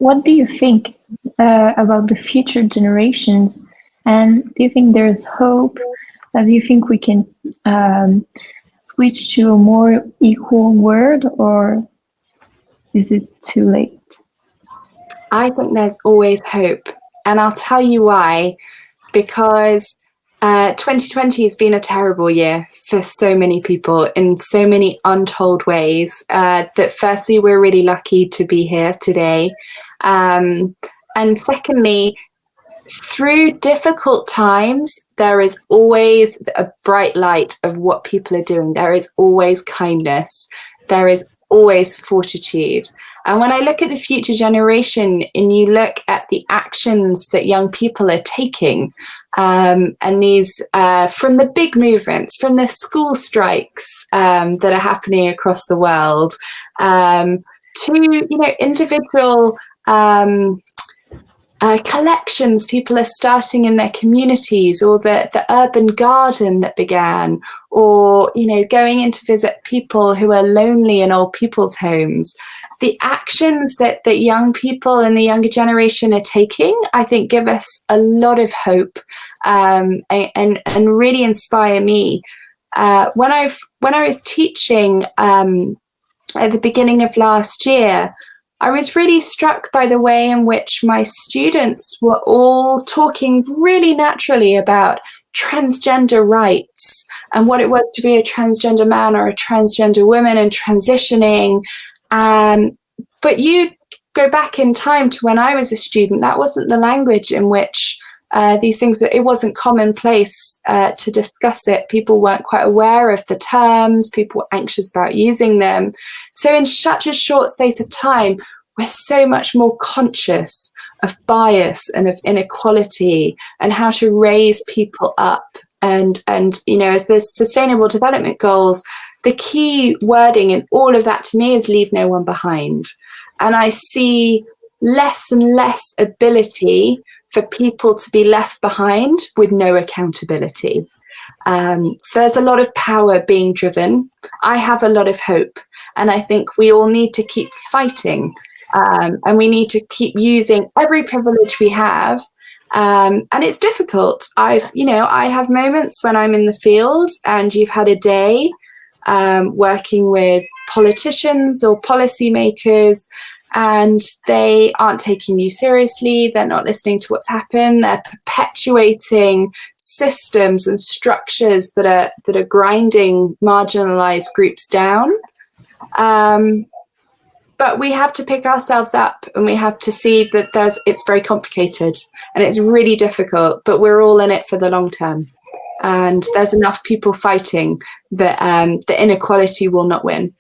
what do you think about the future generations? And do you think there's hope? Do you think we can switch to a more equal world, or is it too late? I think there's always hope. And I'll tell you why. Because 2020 has been a terrible year for so many people in so many untold ways, that firstly, we're really lucky to be here today. And secondly, through difficult times, there is always a bright light of what people are doing. There is always kindness. There is always fortitude. And when I look at the future generation and you look at the actions that young people are taking, and these from the big movements, from the school strikes that are happening across the world, to individual collections people are starting in their communities, or the urban garden that began, or going in to visit people who are lonely in old people's homes. The actions that young people and the younger generation are taking, I think, give us a lot of hope, and really inspire me. When I was teaching at the beginning of last year, I was really struck by the way in which my students were all talking really naturally about transgender rights and what it was to be a transgender man or a transgender woman and transitioning. But you go back in time to when I was a student, that wasn't the language in which these things, that it wasn't commonplace to discuss it. People weren't quite aware of the terms, people were anxious about using them. So in such a short space of time, we're so much more conscious of bias and of inequality and how to raise people up. And as the Sustainable Development Goals, the key wording in all of that to me is leave no one behind. And I see less and less ability for people to be left behind with no accountability. So there's a lot of power being driven. I have a lot of hope. And I think we all need to keep fighting. And we need to keep using every privilege we have. And it's difficult. I have moments when I'm in the field and you've had a day working with politicians or policymakers, and they aren't taking you seriously. They're not listening to what's happened. They're perpetuating systems and structures that are grinding marginalized groups down. But we have to pick ourselves up, and we have to see that it's very complicated and it's really difficult, but we're all in it for the long term. And there's enough people fighting that the inequality will not win.